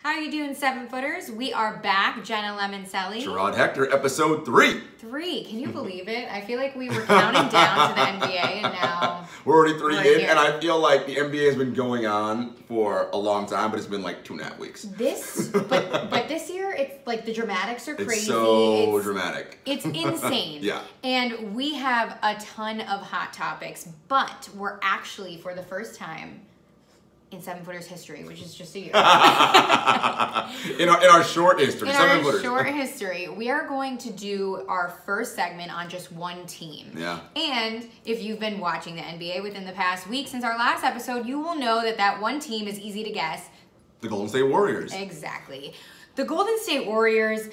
How are you doing, 7-footers? We are back, Jenna Lemoncelli. Jarod Hector, episode 3. 3, can you believe it? I feel like we were counting down to the NBA and now we're already 3 in, here. and I feel like the NBA has been going on for a long time, but it's been like 2.5 weeks. But this year, it's like the dramatics are crazy. It's so dramatic. It's insane. Yeah. And we have a ton of hot topics, but we're actually, for the first time in 7-footers history, which is just a year. in our short history, in 7-footers. our short history, we are going to do our first segment on just one team. Yeah. And if you've been watching the NBA within the past week since our last episode, you will know that that one team is easy to guess. The Golden State Warriors. Exactly. The Golden State Warriors,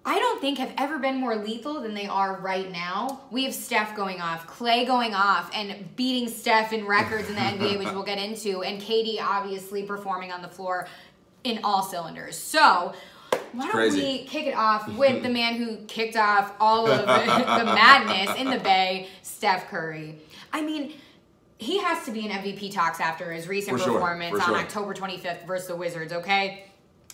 I don't think have ever been more lethal than they are right now. We have Steph going off, Klay going off, and beating Steph in records in the NBA, which we'll get into, and KD obviously performing on the floor in all cylinders. So why don't we kick it off with the man who kicked off all of the madness in the Bay, Steph Curry. I mean, he has to be in MVP talks after his recent performance on October 25th versus the Wizards, okay?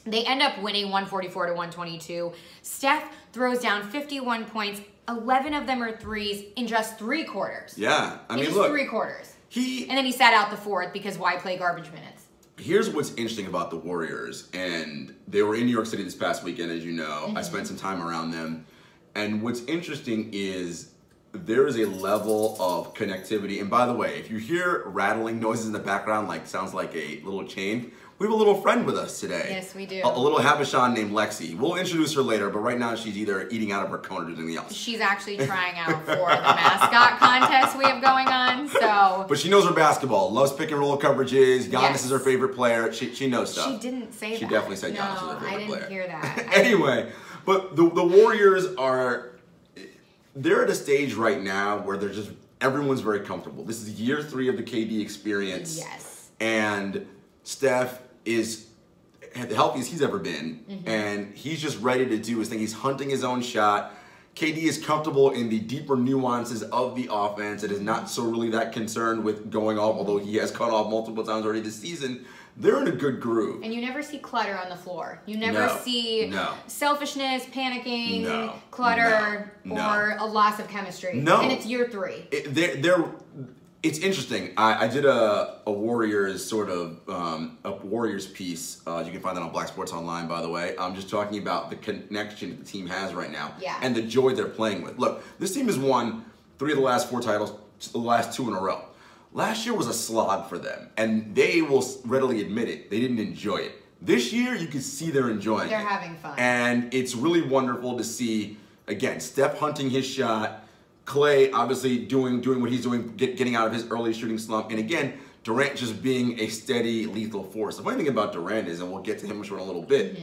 They end up winning 144 to 122. Steph throws down 51 points. 11 of them are threes in just 3 quarters. Yeah, I mean, just look, 3 quarters. And then he sat out the 4th because why play garbage minutes? Here's what's interesting about the Warriors, and they were in New York City this past weekend, as you know. I spent some time around them, and what's interesting is there is a level of connectivity. And by the way, if you hear rattling noises in the background, like sounds like a little chain, we have a little friend with us today. Yes, we do. A little Habashan named Lexi. We'll introduce her later, but right now she's either eating out of her cone or doing something else. She's actually trying out for the mascot contest we have going on, so. But she knows her basketball, loves pick and roll coverages. Giannis is her favorite player. She knows stuff. She didn't say that. She definitely said Giannis is her favorite player. I didn't hear that. Anyway, but the Warriors they're at a stage right now where they're just, everyone's very comfortable. This is year 3 of the KD experience. Yes. And Steph is the healthiest he's ever been, and he's just ready to do his thing. He's hunting his own shot. KD is comfortable in the deeper nuances of the offense and is not so really that concerned with going off, although he has cut off multiple times already this season. They're in a good groove. And you never see clutter on the floor. You never see selfishness, panicking, clutter, or a loss of chemistry. No. And it's year 3. It's interesting. I did a Warriors sort of a Warriors piece. You can find that on Black Sports Online, by the way. I'm just talking about the connection that the team has right now and the joy they're playing with. Look, this team has won 3 of the last 4 titles, the last 2 in a row. Last year was a slog for them, and they will readily admit it. They didn't enjoy it. This year, you can see they're enjoying it. They're having fun. And it's really wonderful to see, again, Steph hunting his shot, Klay obviously doing what he's doing, getting out of his early shooting slump, and again, Durant just being a steady, lethal force. The funny thing about Durant is, and we'll get to him in a little bit,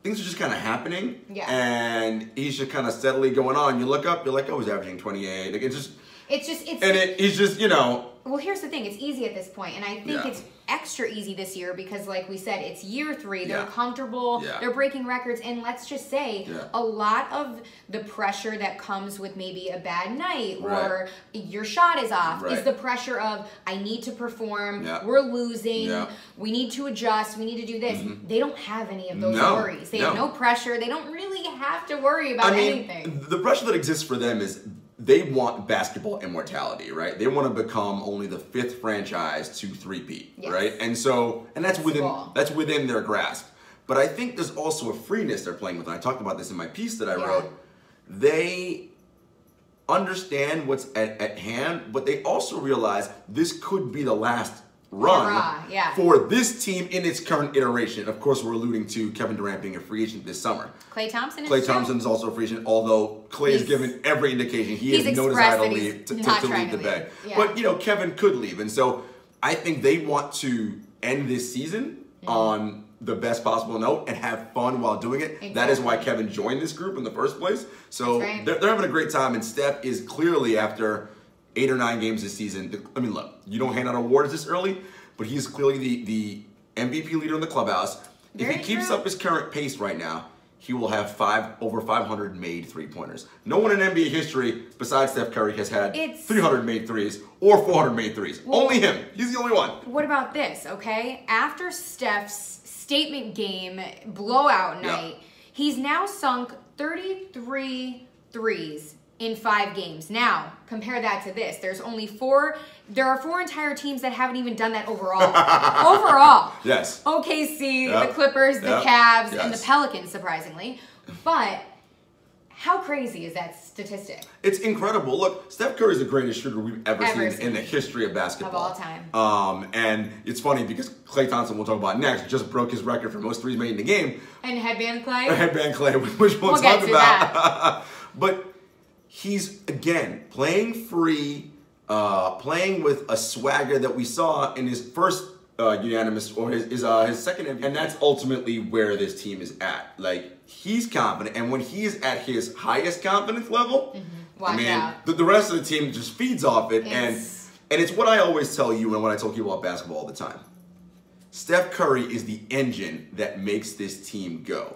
things are just kind of happening, and he's just kind of steadily going on. You look up, you're like, oh, he's averaging 28. Like, he's just, you know. Well, here's the thing. It's easy at this point, and I think it's extra easy this year because, like we said, it's year 3. They're comfortable. They're breaking records, and let's just say a lot of the pressure that comes with maybe a bad night or your shot is off is the pressure of, I need to perform, we're losing, we need to adjust, we need to do this. They don't have any of those worries. They have no pressure. They don't really have to worry about anything. The pressure that exists for them is they want basketball immortality, right? They want to become only the 5th franchise to 3-peat, right? And so, and that's within their grasp. But I think there's also a freeness they're playing with. And I talked about this in my piece that I wrote. They understand what's at hand, but they also realize this could be the last run for this team in its current iteration. Of course, we're alluding to Kevin Durant being a free agent this summer. Klay Thompson is also a free agent, although Klay has given every indication he has no desire to leave to leave the Bay. But, you know, Kevin could leave. And so I think they want to end this season on the best possible note and have fun while doing it. Exactly. That is why Kevin joined this group in the first place. So they're having a great time, and Steph is clearly, after 8 or 9 games this season. I mean, look, you don't hand out awards this early, but he's clearly the MVP leader in the clubhouse. If he keeps up his current pace right now, he will have over 500 made three-pointers. No one in NBA history besides Steph Curry has had 300 made threes or 400 made threes. Well, only him. He's the only one. What about this, okay? After Steph's statement game blowout night, he's now sunk 33 threes in 5 games. Now, compare that to this. There are 4 entire teams that haven't even done that overall. Overall. Yes. OKC, the Clippers, the Cavs, and the Pelicans, surprisingly. But how crazy is that statistic? It's incredible. Look, Steph Curry is the greatest shooter we've ever seen in the history of basketball. Of all time. And it's funny because Klay Thompson, we'll talk about next, just broke his record for most threes made in the game. And Headband Klay? Headband Klay, which we'll talk about. But he's, again, playing free, playing with a swagger that we saw in his first unanimous, or his second, and that's ultimately where this team is at. Like, he's confident, and when he is at his highest confidence level, Watch out. The rest of the team just feeds off it, and it's what I always tell you and what I tell people about basketball all the time. Steph Curry is the engine that makes this team go.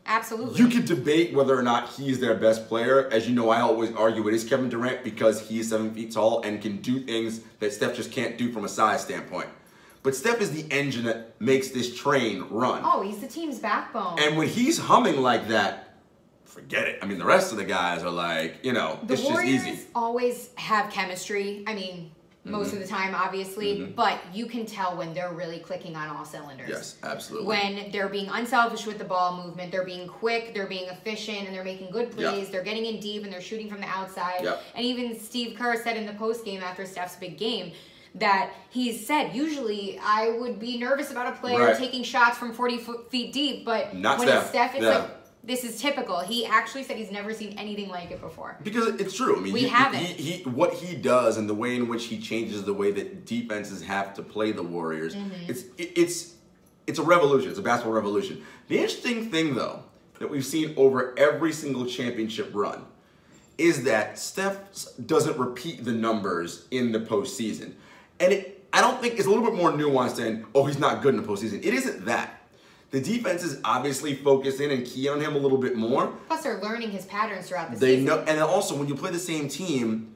Absolutely. You could debate whether or not he's their best player. As you know, I always argue it is Kevin Durant because he's 7 feet tall and can do things that Steph just can't do from a size standpoint. But Steph is the engine that makes this train run. Oh, he's the team's backbone. And when he's humming like that, forget it. I mean, the rest of the guys are like, it's just easy. The Warriors always have chemistry. I mean, most of the time, obviously. But you can tell when they're really clicking on all cylinders. Yes, absolutely. When they're being unselfish with the ball movement, they're being quick, they're being efficient, and they're making good plays. They're getting in deep, and they're shooting from the outside. And even Steve Kerr said in the postgame after Steph's big game that he said, usually I would be nervous about a player taking shots from 40 feet deep, but not when Steph. It's Steph, it's like, this is typical. He actually said he's never seen anything like it before. Because it's true. I mean, we haven't. What he does and the way in which he changes the way that defenses have to play the Warriors, it's a revolution. It's a basketball revolution. The interesting thing, though, that we've seen over every single championship run is that Steph doesn't repeat the numbers in the postseason. And I don't think it's a little bit more nuanced than, oh, he's not good in the postseason. It isn't that. The defense is obviously focused in and key on him a little bit more. Plus, they're learning his patterns throughout the season. They know, and then also, when you play the same team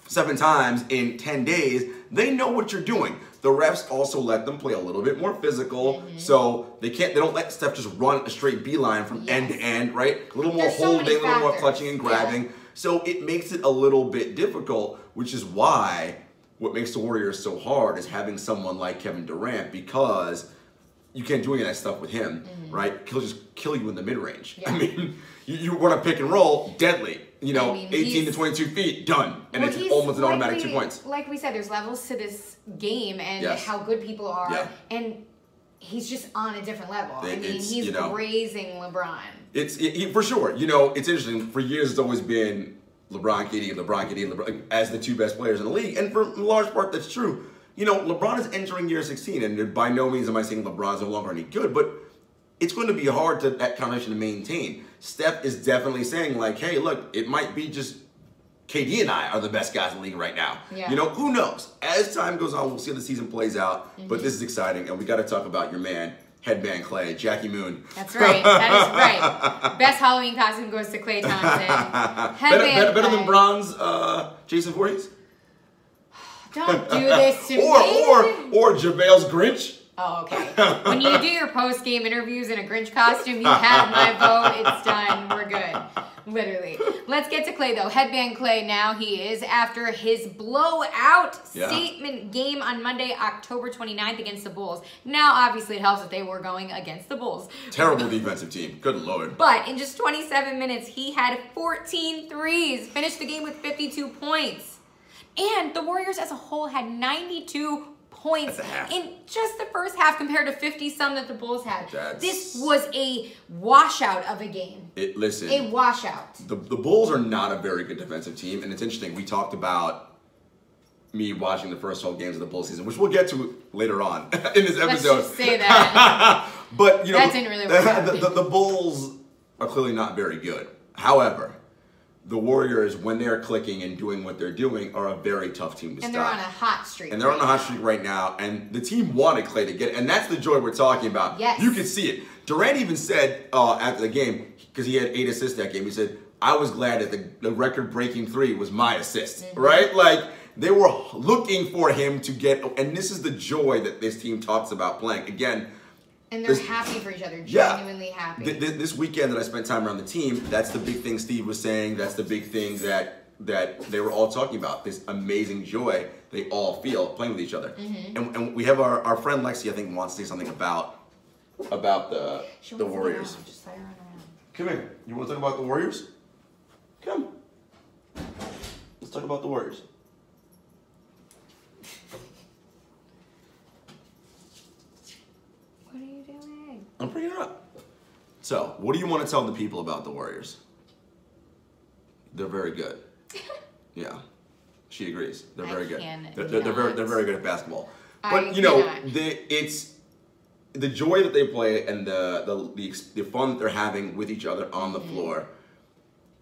7 times in 10 days, they know what you're doing. The refs also let them play a little bit more physical, so they don't let Steph just run a straight beeline from end to end, right? A little more holding, a little more clutching and grabbing. So it makes it a little bit difficult, which is why what makes the Warriors so hard is having someone like Kevin Durant, because you can't do any of that stuff with him, right? He'll just kill you in the mid-range. I mean, you run a pick and roll, deadly. 18 to 22 feet, done. And it's almost an automatic 2 points. Like we said, there's levels to this game and how good people are. And he's just on a different level. I mean, he's grazing LeBron. For sure. It's interesting. For years, it's always been LeBron, KD, as the 2 best players in the league. And for a large part, that's true. LeBron is entering year 16, and by no means am I saying LeBron's no longer any good, but it's going to be hard to that combination to maintain. Steph is definitely saying, like, hey, look, it might be just KD and I are the best guys in the league right now. Who knows? As time goes on, we'll see how the season plays out, but this is exciting, and we got to talk about your man, Headband Klay, Jackie Moon. That's right. That is right. Best Halloween costume goes to Klay Thompson. better than Bronze Jason Voorhees? Don't do this to me. Or JaVale's Grinch. Oh, okay. When you do your post-game interviews in a Grinch costume, you have my vote. It's done. We're good. Literally. Let's get to Klay, though. Headband Klay now he is after his blowout statement game on Monday, October 29th against the Bulls. Now, obviously, it helps that they were going against the Bulls. Terrible defensive team. Good Lord. But in just 27 minutes, he had 14 threes, finished the game with 52 points. And the Warriors as a whole had 92 points in just the first half compared to 50-some that the Bulls had. This was a washout of a game. Listen. A washout. The Bulls are not a very good defensive team, and it's interesting. We talked about me watching the first 12 games of the Bulls season, which we'll get to later on in this episode. Let's just say that. But, that didn't really work out. The Bulls are clearly not very good. However, the Warriors, when they're clicking and doing what they're doing, are a very tough team to stop. And they're on a hot streak. And they're on a hot streak right now. And the team wanted Klay to get it. And that's the joy we're talking about. Yes. You can see it. Durant even said after the game, because he had 8 assists that game, he said, I was glad that the record-breaking 3 was my assist, right? Like, they were looking for him to get, and this is the joy that this team talks about playing. Again, and they're happy for each other, genuinely happy. This weekend that I spent time around the team, that's the big thing Steve was saying. That's the big thing that they were all talking about. This amazing joy they all feel playing with each other. And we have our friend Lexi, I think, wants to say something about the Warriors. Just let her run around. Come here. You want to talk about the Warriors? Come. Let's talk about the Warriors. What are you doing? I'm bringing her up. So, what do you want to tell the people about the Warriors? They're very good. Yeah, she agrees. They're very good. They're very good at basketball. But it's the joy that they play and the fun that they're having with each other on the floor.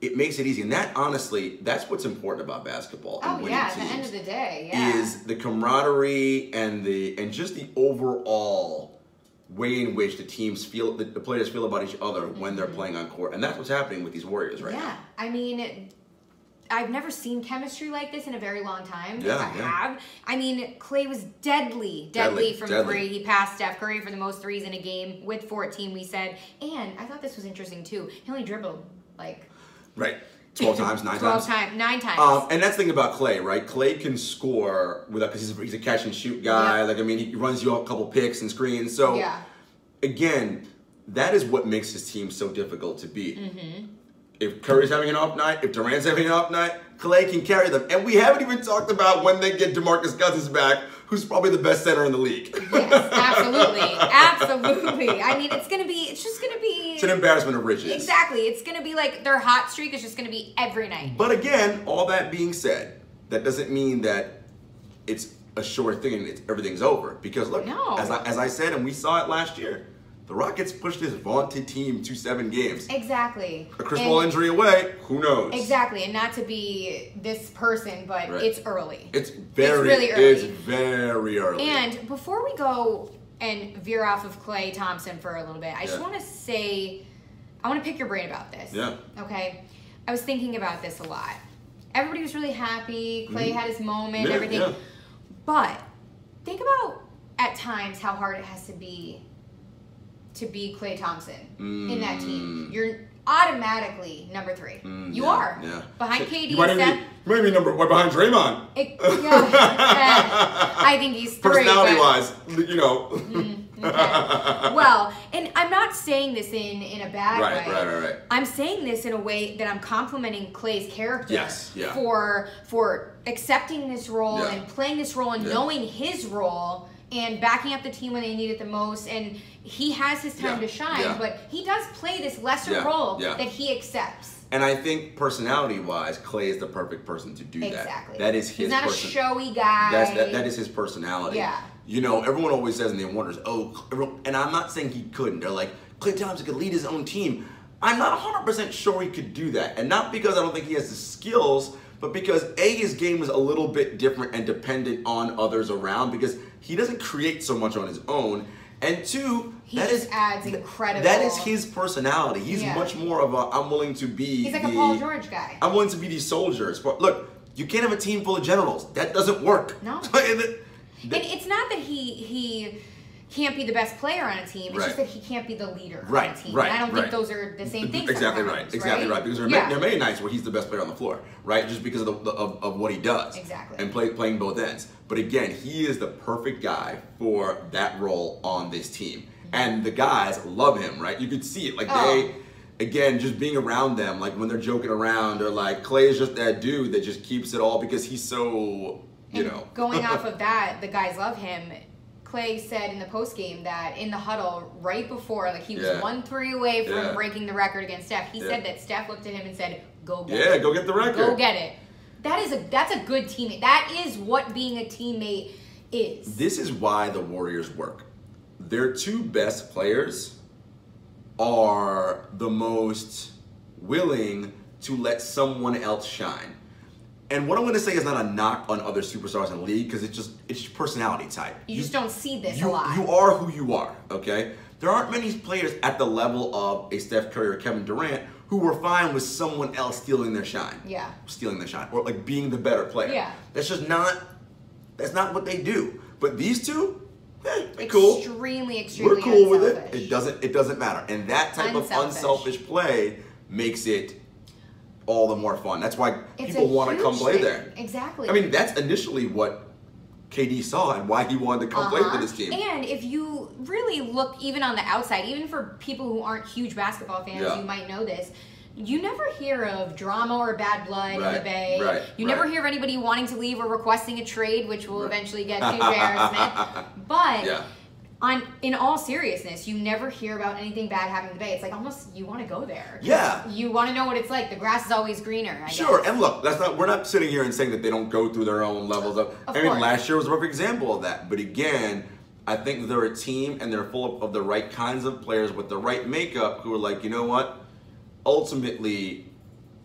It makes it easy, and that honestly, that's what's important about basketball. Oh yeah, at the end of the day, is the camaraderie and just the overall way in which the players feel about each other when they're playing on court, and that's what's happening with these Warriors right now. Yeah, I mean, I've never seen chemistry like this in a very long time. Yeah, I have. I mean, Klay was deadly from three. He passed Steph Curry for the most threes in a game with 14. We said, and I thought this was interesting too. He only dribbled like. Right. 12 times, 9 times. 9 times. And that's the thing about Klay, right? Klay can score because he's a catch and shoot guy. Yeah. Like, I mean, he runs you a couple picks and screens. So, again, that is what makes his team so difficult to beat. If Curry's having an off night, if Durant's having an off night, Klay can carry them. And we haven't even talked about when they get DeMarcus Cousins back, who's probably the best center in the league. Yes, absolutely. Absolutely. I mean, it's just going to be... It's an embarrassment of riches. Exactly. It's going to be like their hot streak is just going to be every night. But again, all that being said, that doesn't mean that it's a sure thing and everything's over. Because look, as I said, and we saw it last year, the Rockets pushed this vaunted team to 7 games. Exactly. A Chris Paul injury away, who knows? Exactly, and not to be this person, but it's early. It's really early. It's very early. And before we go and veer off of Klay Thompson for a little bit, I just want to say, I want to pick your brain about this. Yeah. Okay? I was thinking about this a lot. Everybody was really happy. Klay had his moment, everything. Yeah. But think about, at times, how hard it has to be Klay Thompson in that team. You're automatically number 3. You are. Yeah. Behind KD and Steph. You might be number 1 behind Draymond. I think he's 3. Personality-wise, you know. Okay. Well, and I'm not saying this in a bad way. Right. I'm saying this in a way that I'm complimenting Klay's character for accepting this role and playing this role and knowing his role and backing up the team when they need it the most. And he has his time to shine, but he does play this lesser role that he accepts. And I think personality-wise, Klay is the perfect person to do that. Exactly. That is his. He's not a showy guy. That is his personality. Yeah. You know, everyone always says and they wonders, and I'm not saying he couldn't. They're like, Klay Thompson could lead his own team. I'm not 100% sure he could do that. And not because I don't think he has the skills, but because his game is a little bit different and dependent on others around because he doesn't create so much on his own. And 2, he just adds incredible. That is his personality. He's much more of a, I'm willing to be. He's like a Paul George guy. I'm willing to be these soldiers. But look, you can't have a team full of generals. That doesn't work. No. And it's not that he can't be the best player on a team. It's just that he can't be the leader on a team. And I don't think those are the same things. Exactly right. Because there are many nights where he's the best player on the floor, right? Just because of what he does. Exactly. And playing both ends. But again, he is the perfect guy for that role on this team. And the guys love him, right? You could see it. Like again, just being around them, like when they're joking around, or like Klay is just that dude that just keeps it all because he's so, you know. Going off of that, the guys love him. Klay said in the postgame that in the huddle right before, like he was 1 3 away from breaking the record against Steph. He said that Steph looked at him and said, "Go get it. Yeah, go get the record. Go get it." That's a good teammate. That is what being a teammate is. This is why the Warriors work. Their 2 best players are the most willing to let someone else shine. And what I'm going to say is not a knock on other superstars in the league, because it's just personality type. You just don't see this a lot. You are who you are, okay? There aren't many players at the level of a Steph Curry or Kevin Durant who were fine with someone else stealing their shine. Yeah. Stealing their shine. Or like being the better player. Yeah. That's not what they do. But these two, they're cool. Extremely We're cool with unselfish. it. It doesn't matter. And that type of unselfish play makes it all the more fun. That's why people want to come play there. Exactly. I mean, that's initially what KD saw and why he wanted to come play for this team. And if you really look even on the outside, even for people who aren't huge basketball fans, you might know this. You never hear of drama or bad blood in the Bay. You never hear of anybody wanting to leave or requesting a trade, which we'll eventually get to, J.R. Smith. But in all seriousness, you never hear about anything bad happening in the Bay. It's like almost you want to go there. Yeah. You want to know what it's like. The grass is always greener, I guess. And look, we're not sitting here and saying that they don't go through their own levels of I mean, last year was a perfect example of that. But again, I think they're a team and they're full of the right kinds of players with the right makeup who are like, you know what? Ultimately,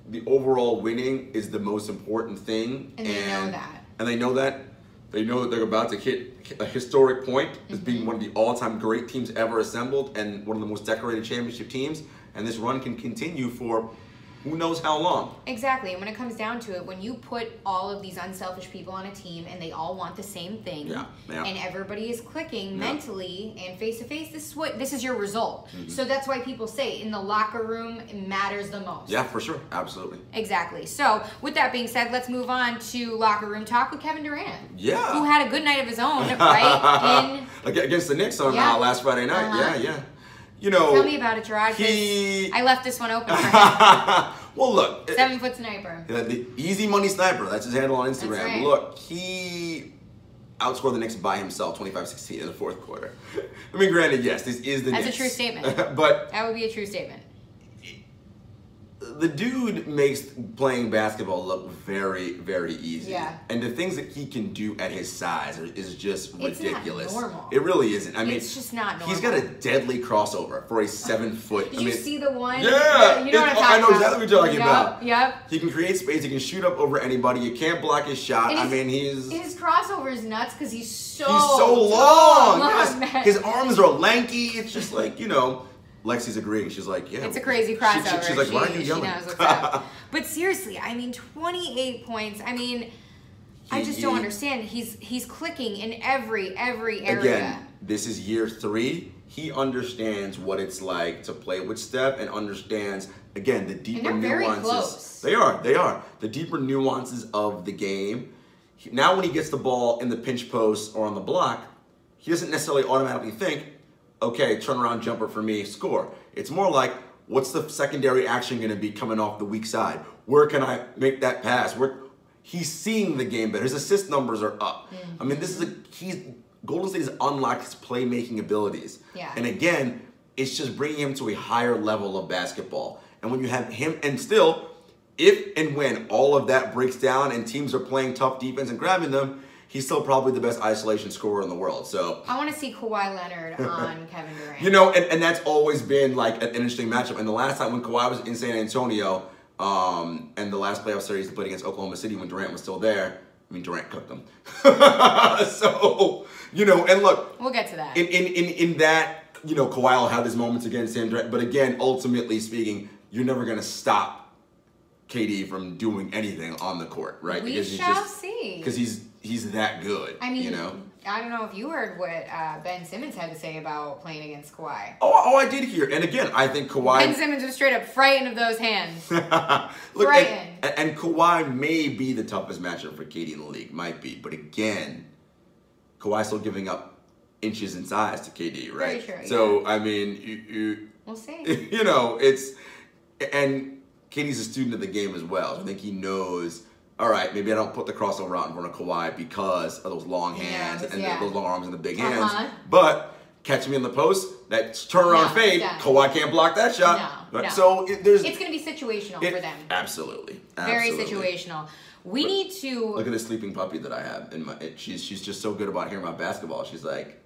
the overall winning is the most important thing. And they know that. And they know that. They know that they're about to hit a historic point as being one of the all-time great teams ever assembled and one of the most decorated championship teams. And this run can continue for who knows how long. Exactly. And when it comes down to it, when you put all of these unselfish people on a team and they all want the same thing, and everybody is clicking mentally and face-to-face, this is your result. So that's why people say in the locker room, it matters the most. Yeah, for sure. Absolutely. Exactly. So with that being said, let's move on to locker room talk with Kevin Durant. Yeah. Who had a good night of his own, right? Against the Knicks on last Friday night. Yeah. You know, tell me about it, Jarod. I left this one open for him. Well, look. 7-foot sniper. The easy money sniper. That's his handle on Instagram. Right. Look, he outscored the Knicks by himself 25-16 in the fourth quarter. I mean, granted, yes, this is the Knicks. That's a true statement. But that would be a true statement. The dude makes playing basketball look very, very easy. Yeah. And the things that he can do at his size is just ridiculous. It's not normal. It really isn't. I mean, it's just not normal. He's got a deadly crossover for a 7-foot. Did you see the one? Yeah. You know what I'm talking about. I know exactly what you're talking about. Yep. He can create space. He can shoot up over anybody. You can't block his shot. His crossover is nuts because he's so long. Yes. His arms are lanky. It's just like, you know. Lexi's agreeing. She's like, yeah. It's a crazy crossover. She's like, why are you yelling? She knows what's up. But seriously, I mean, 28 points. I mean, I just don't understand. He's clicking in every area. Again, this is year 3. He understands what it's like to play with Steph and understands, again, the deeper nuances. Very close. They are. The deeper nuances of the game. Now when he gets the ball in the pinch post or on the block, he doesn't necessarily automatically think, okay, turnaround jumper for me, score. It's more like, what's the secondary action going to be coming off the weak side? Where can I make that pass? He's seeing the game better. His assist numbers are up. I mean, Golden State has unlocked his playmaking abilities. Yeah. And again, it's just bringing him to a higher level of basketball. And when you have him, and still, if and when all of that breaks down and teams are playing tough defense and grabbing them, he's still probably the best isolation scorer in the world. So I want to see Kawhi Leonard on Kevin Durant. You know, and that's always been like an interesting matchup. And the last time when Kawhi was in San Antonio, and the last playoff series they played against Oklahoma City when Durant was still there, I mean, Durant cooked them. So, you know, and look. We'll get to that. In that, you know, Kawhi will have his moments against him. But again, ultimately speaking, you're never going to stop KD from doing anything on the court, right? We shall see. Because he's that good. I mean, you know? I don't know if you heard what Ben Simmons had to say about playing against Kawhi. Oh, I did hear. And again, I think Kawhi... Ben Simmons was straight up frightened of those hands. Look, frightened. And Kawhi may be the toughest matchup for KD in the league. Might be. But again, Kawhi's still giving up inches in size to KD, right? Very true, so, I mean, we'll see. You know, it's... And KD's a student of the game as well. So I think he knows... All right, maybe I don't put the crossover out in front of Kawhi because of those long hands and those long arms and the big hands. But catch me in the post, that turnaround fade, Kawhi can't block that shot. No. So it's going to be situational for them. Absolutely. Very situational. We need to... Look at this sleeping puppy that I have. She's just so good about hearing about basketball. She's like,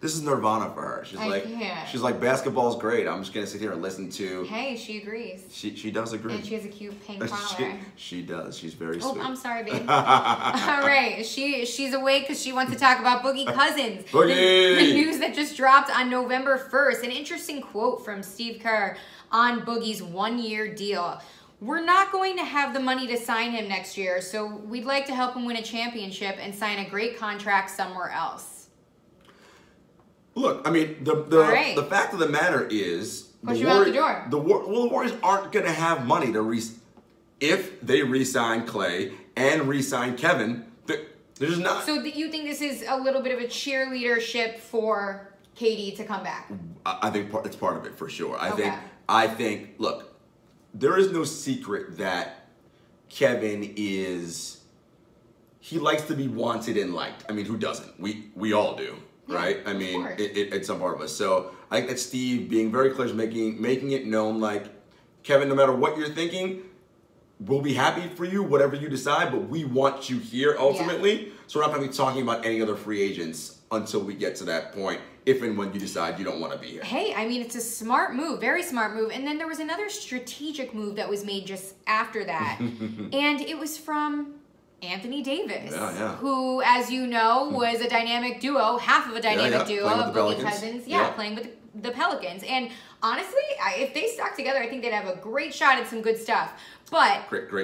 This is nirvana for her. She's like, basketball's great. I'm just gonna sit here and listen to. Hey, she agrees. She does agree. And she has a cute pink collar. She does. She's very sweet. Oh, I'm sorry, babe. All right, she's awake because she wants to talk about Boogie Cousins. Boogie! The news that just dropped on November 1st. An interesting quote from Steve Kerr on Boogie's one-year deal. We're not going to have the money to sign him next year, so we'd like to help him win a championship and sign a great contract somewhere else. Look, I mean, the fact of the matter is, push him out the door. The Warriors aren't going to have money to if they re-sign Klay and re-sign Kevin. There's not. So you think this is a little bit of a cheerleadership for KD to come back? I think it's part of it for sure. I think. Look, there is no secret that Kevin is. He likes to be wanted and liked. I mean, who doesn't? We all do. Right? I mean, it's some part of us. So I think that Steve being very clear, making it known, like, Kevin, no matter what you're thinking, we'll be happy for you, whatever you decide, but we want you here ultimately. Yeah. So we're not going to be talking about any other free agents until we get to that point, if and when you decide you don't want to be here. Hey, I mean, it's a smart move, very smart move. And then there was another strategic move that was made just after that. And it was from Anthony Davis, who, as you know, was a dynamic duo, half of a dynamic duo of Boogie Cousins, playing with the Pelicans. And honestly, if they stuck together, I think they'd have a great shot at some good stuff. But great.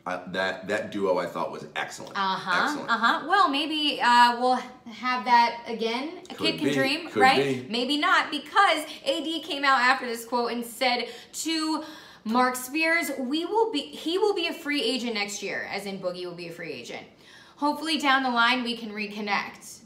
That duo I thought was excellent. Excellent. Well, maybe we'll have that again. A kid can dream, right? Maybe not, because AD came out after this quote and said to Mark Spears, he will be a free agent next year, as in Boogie will be a free agent. Hopefully down the line we can reconnect.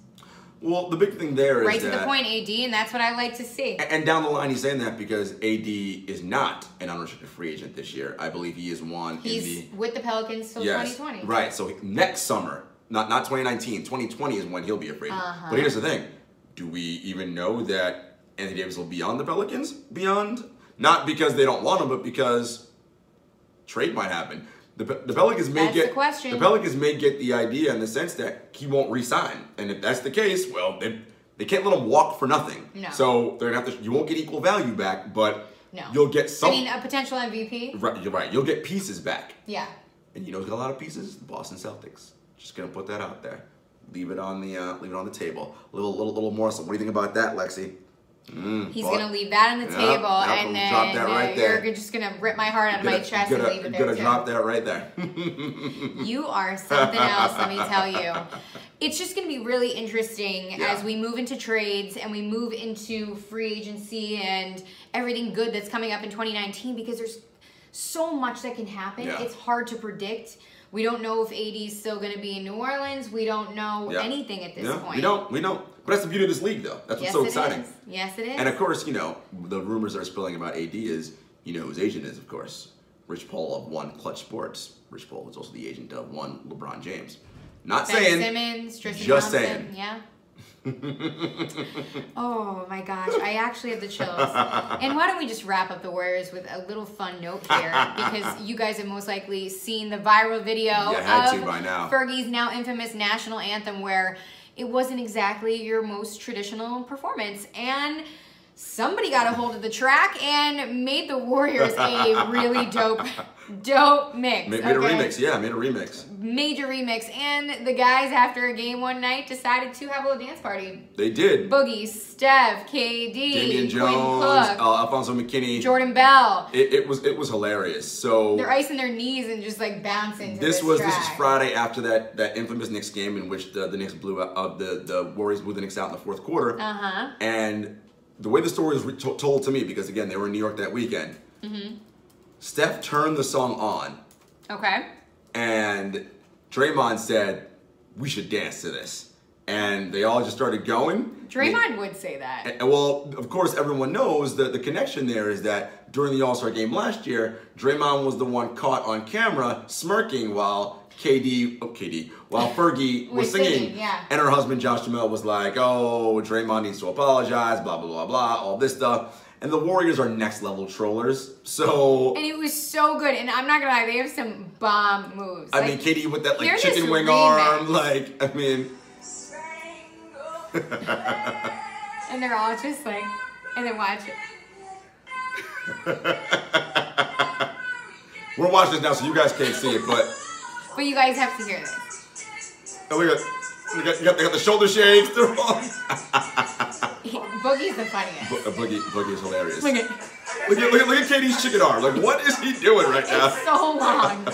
Well, the big thing there is right to the point, AD, and that's what I like to see. And down the line, he's saying that because AD is not an unrestricted free agent this year. I believe he is one. He's with the Pelicans till 2020. Right. So next summer, not 2019, 2020 is when he'll be a free agent. But here's the thing: do we even know that Anthony Davis will be on the Pelicans? Not because they don't want him, but because trade might happen. The Pelicans may get the Pelicans may get the idea in the sense that he won't re-sign, and if that's the case, well, they can't let him walk for nothing. No. So they're gonna have to. You won't get equal value back, but you'll get some. I mean, a potential MVP. Right, you're right. You'll get pieces back. Yeah. And you know who's got a lot of pieces? The Boston Celtics. Just gonna put that out there. Leave it on the table. Little more. So what do you think about that, Lexi? He's going to leave that on the table, and then drop that right you're just going to rip my heart out of my chest and leave it there, You're going to drop that right there. You are something else, let me tell you. It's just going to be really interesting as we move into trades and we move into free agency and everything good that's coming up in 2019, because there's so much that can happen. Yeah. It's hard to predict. We don't know if AD's still going to be in New Orleans. We don't know anything at this point. We don't. But that's the beauty of this league, though. That's what's so exciting. Yes, it is. And of course, you know, the rumors that are spilling about AD is, you know, whose agent is, of course, Rich Paul of One Clutch Sports. Rich Paul is also the agent of one LeBron James. Not Ben saying. Simmons, Tristan just Thompson, saying. Yeah. Oh my gosh, I actually have the chills. And why don't we just wrap up the Warriors with a little fun note here, because you guys have most likely seen the viral video of by now. Fergie's now infamous national anthem, where it wasn't exactly your most traditional performance, and somebody got a hold of the track and made the Warriors a really dope mix. Made a remix, made a remix. Major remix. And the guys, after a game one night, decided to have a little dance party. They did. Boogie, Steph, KD, Damian Jones, Alfonso McKinney, Jordan Bell. It was hilarious. So they're icing their knees and just like bouncing to this track. This is Friday after that infamous Knicks game in which the Knicks blew out the Warriors blew the Knicks out in the fourth quarter. And the way the story was told to me, because again they were in New York that weekend. Steph turned the song on. Okay. And Draymond said, "We should dance to this." And they all just started going. Draymond would say that. And well, of course, everyone knows that the connection there is that during the All-Star game last year, Draymond was the one caught on camera smirking while Fergie was singing. And her husband, Josh Duhamel, was like, "Oh, Draymond needs to apologize, blah, blah, blah, blah," all this stuff. And the Warriors are next level trollers, so. And it was so good, and I'm not gonna lie, they have some bomb moves. I mean, KD with that like chicken wing arm, like, I mean. And they're all just like, and then watch it. We're watching this now, so you guys can't see it, but you guys have to hear this. Oh, look at they got the shoulder shakes. They're all Boogie's the funniest. Boogie is hilarious. Look at Katie's chicken arm. Like, what is he doing right now? It's so long.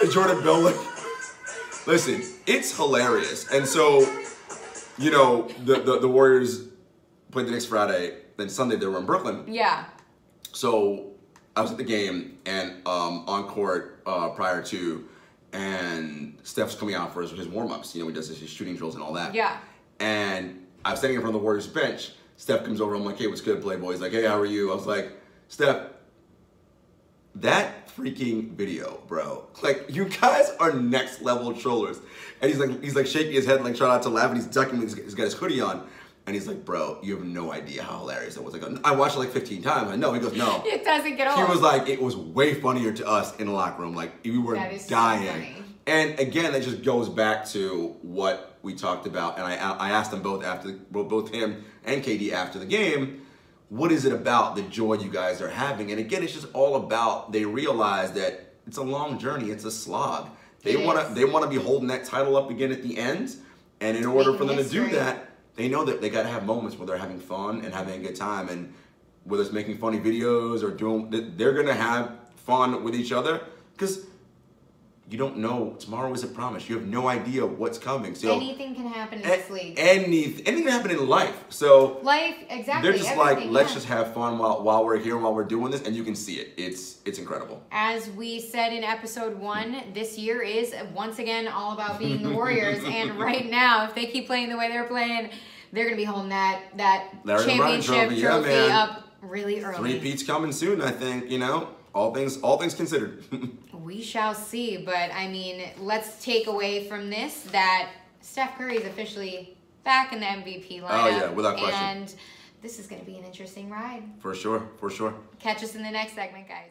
And Jordan Bell, like, listen, it's hilarious. And so, you know, the Warriors played the next Friday. Then Sunday they were in Brooklyn. Yeah. So I was at the game and on court prior to, and Steph's coming out for his warm-ups. You know, he does his shooting drills and all that. Yeah. And I was standing in front of the Warriors bench. Steph comes over. I'm like, hey, what's good, Playboy? He's like, hey, how are you? I was like, Steph, that freaking video, bro. Like, you guys are next level trollers. And he's like shaking his head, like trying not to laugh, and he's ducking. He's got his hoodie on. And he's like, bro, you have no idea how hilarious that was. Like, I watched it like 15 times. I know. He goes, no. It doesn't get old. He was like, it was way funnier to us in the locker room. Like, we were dying. So funny. And again, that just goes back to what we talked about. And I asked them both both him and KD after the game, what is it about the joy you guys are having? And again, it's just all about, they realize that it's a long journey. It's a slog. They want to be holding that title up again at the end. And in order for them to do that, they know that they got to have moments where they're having fun and having a good time. And whether it's making funny videos or they're going to have fun with each other, because you don't know. Tomorrow is a promise. You have no idea what's coming. So anything can happen in this league. Anything can happen in life. So life, exactly. They're just like, let's just have fun while we're here and while we're doing this, and you can see it. It's incredible. As we said in episode 1, this year is once again all about being the Warriors. And right now, if they keep playing the way they're playing, they're gonna be holding that championship trophy up really early. 3-peat's coming soon, I think. You know, all things considered. We shall see, but I mean, let's take away from this that Steph Curry is officially back in the MVP lineup. Oh yeah, without question. And this is going to be an interesting ride. For sure, for sure. Catch us in the next segment, guys.